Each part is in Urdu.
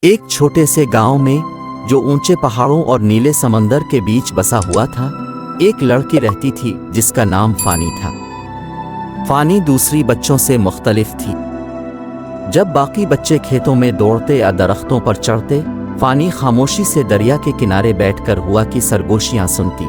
ایک چھوٹے سے گاؤں میں جو اونچے پہاڑوں اور نیلے سمندر کے بیچ بسا ہوا تھا، ایک لڑکی رہتی تھی جس کا نام فانی تھا۔ فانی دوسری بچوں سے مختلف تھی۔ جب باقی بچے کھیتوں میں دوڑتے یا درختوں پر چڑھتے، فانی خاموشی سے دریا کے کنارے بیٹھ کر ہوا کی سرگوشیاں سنتی۔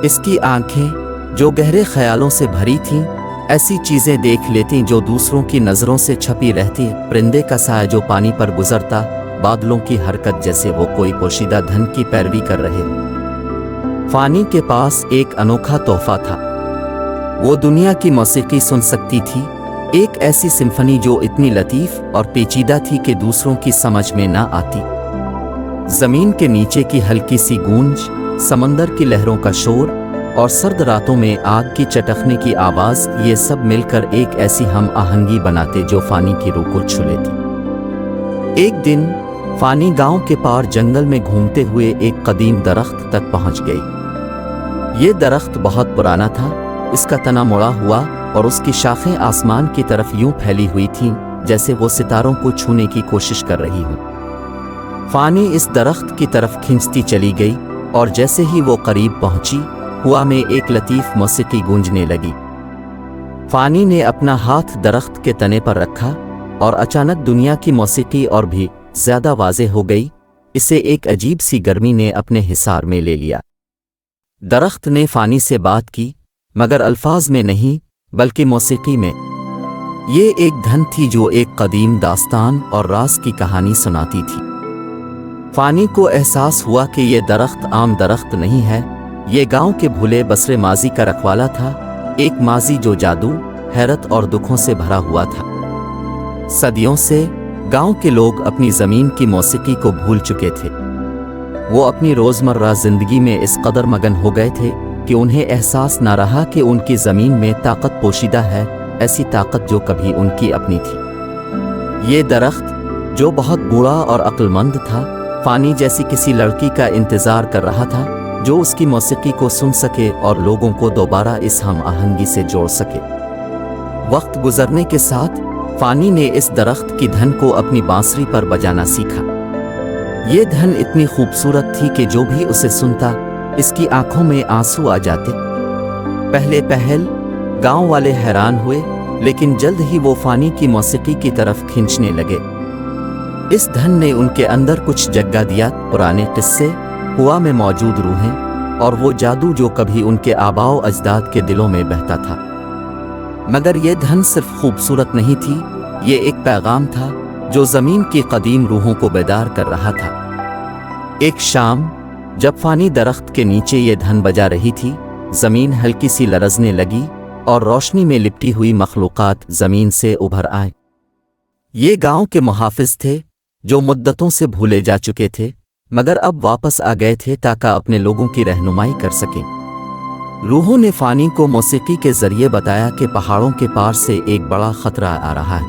اس کی آنکھیں جو گہرے خیالوں سے بھری تھیں، ایسی چیزیں دیکھ لیتی جو دوسروں کی نظروں سے چھپی رہتی، پرندے کا سایہ جو پانی پر گزرتا، بادلوں کی حرکت جیسے وہ کوئی پوشیدہ دھن کی پیروی کر رہے ہوں۔ فانی کے پاس ایک انوکھا تحفہ تھا۔ وہ دنیا کی موسیقی سن سکتی تھی، ایک ایسی سمفنی جو اتنی لطیف اور پیچیدہ تھی کہ دوسروں کی سمجھ میں نہ آتی۔ زمین کے نیچے کی ہلکی سی گونج، سمندر کی لہروں کا شور اور سرد راتوں میں آگ کی چٹکنے کی آواز، یہ سب مل کر ایک ایسی ہم آہنگی بناتے جو فانی کی روح کو چھو لیتی۔ ایک دن فانی گاؤں کے پار جنگل میں گھومتے ہوئے ایک قدیم درخت تک پہنچ گئی۔ یہ درخت بہت پرانا تھا، اس کا تنا مڑا ہوا اور اس کی شاخیں آسمان کی طرف یوں پھیلی ہوئی تھیں جیسے وہ ستاروں کو چھونے کی کوشش کر رہی ہوں۔ فانی اس درخت کی طرف کھنچتی چلی گئی اور جیسے ہی وہ قریب پہنچی، ہوا میں ایک لطیف موسیقی گونجنے لگی۔ فانی نے اپنا ہاتھ درخت کے تنے پر رکھا اور اچانک دنیا کی موسیقی اور بھی زیادہ واضح ہو گئی۔ اسے ایک عجیب سی گرمی نے اپنے حصار میں لے لیا۔ درخت نے فانی سے بات کی، مگر الفاظ میں نہیں بلکہ موسیقی میں۔ یہ ایک دھن تھی جو ایک قدیم داستان اور راز کی کہانی سناتی تھی۔ فانی کو احساس ہوا کہ یہ درخت عام درخت نہیں ہے، یہ گاؤں کے بھولے بسرے ماضی کا رکھوالا تھا، ایک ماضی جو جادو، حیرت اور دکھوں سے بھرا ہوا تھا۔ صدیوں سے گاؤں کے لوگ اپنی زمین کی موسیقی کو بھول چکے تھے۔ وہ اپنی روزمرہ زندگی میں اس قدر مگن ہو گئے تھے کہ انہیں احساس نہ رہا کہ ان کی زمین میں طاقت پوشیدہ ہے، ایسی طاقت جو کبھی ان کی اپنی تھی۔ یہ درخت جو بہت بوڑھا اور عقل مند تھا، فانی جیسی کسی لڑکی کا انتظار کر رہا تھا جو اس کی موسیقی کو سن سکے اور لوگوں کو دوبارہ اس ہم آہنگی سے جوڑ سکے۔ وقت گزرنے کے ساتھ فانی نے اس درخت کی دھن کو اپنی بانسری پر بجانا سیکھا۔ یہ دھن اتنی خوبصورت تھی کہ جو بھی اسے سنتا، اس کی آنکھوں میں آنسو آ جاتے۔ پہلے پہل گاؤں والے حیران ہوئے، لیکن جلد ہی وہ فانی کی موسیقی کی طرف کھینچنے لگے۔ اس دھن نے ان کے اندر کچھ جگہ دیا، پرانے قصے، ہوا میں موجود روحیں اور وہ جادو جو کبھی ان کے آباء و اجداد کے دلوں میں بہتا تھا۔ مگر یہ دھن صرف خوبصورت نہیں تھی، یہ ایک پیغام تھا جو زمین کی قدیم روحوں کو بیدار کر رہا تھا۔ ایک شام جب فانی درخت کے نیچے یہ دھن بجا رہی تھی، زمین ہلکی سی لرزنے لگی اور روشنی میں لپٹی ہوئی مخلوقات زمین سے ابھر آئے۔ یہ گاؤں کے محافظ تھے جو مدتوں سے بھولے جا چکے تھے، مگر اب واپس آ گئے تھے تاکہ اپنے لوگوں کی رہنمائی کر سکیں۔ روحوں نے فانی کو موسیقی کے ذریعے بتایا کہ پہاڑوں کے پار سے ایک بڑا خطرہ آ رہا ہے۔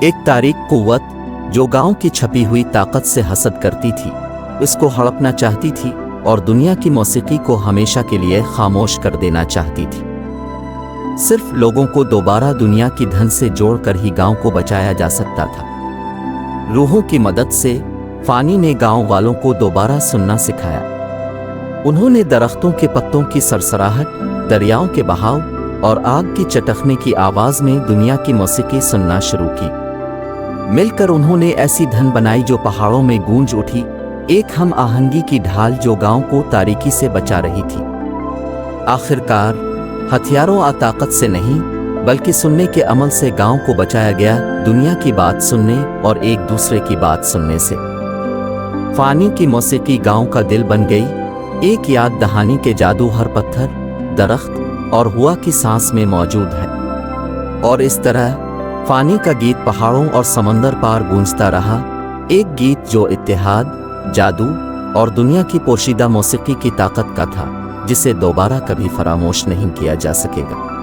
ایک تاریک قوت جو گاؤں کی چھپی ہوئی طاقت سے حسد کرتی تھی، اس کو ہڑپنا چاہتی تھی اور دنیا کی موسیقی کو ہمیشہ کے لیے خاموش کر دینا چاہتی تھی۔ صرف لوگوں کو دوبارہ دنیا کی دھن سے جوڑ کر ہی گاؤں کو بچایا جا سکتا تھا۔ روحوں کی مدد سے فانی نے گاؤں والوں کو دوبارہ سننا سکھایا۔ انہوں نے درختوں کے پتوں کی سرسراہٹ، دریاؤں کے بہاؤ اور آگ کی چٹکنے کی آواز میں دنیا کی موسیقی سننا شروع کی۔ مل کر انہوں نے ایسی دھن بنائی جو پہاڑوں میں گونج اٹھی، ایک ہم آہنگی کی ڈھال جو گاؤں کو تاریکی سے بچا رہی تھی۔ آخرکار ہتھیاروں اور طاقت سے نہیں بلکہ سننے کے عمل سے گاؤں کو بچایا گیا، دنیا کی بات سننے اور ایک دوسرے کی بات سننے سے۔ فانی کی موسیقی گاؤں کا دل بن گئی، ایک یاد دہانی کے جادو ہر پتھر، درخت اور ہوا کی سانس میں موجود ہے۔ اور اس طرح فانی کا گیت پہاڑوں اور سمندر پار گونجتا رہا، ایک گیت جو اتحاد، جادو اور دنیا کی پوشیدہ موسیقی کی طاقت کا تھا، جسے دوبارہ کبھی فراموش نہیں کیا جا سکے گا۔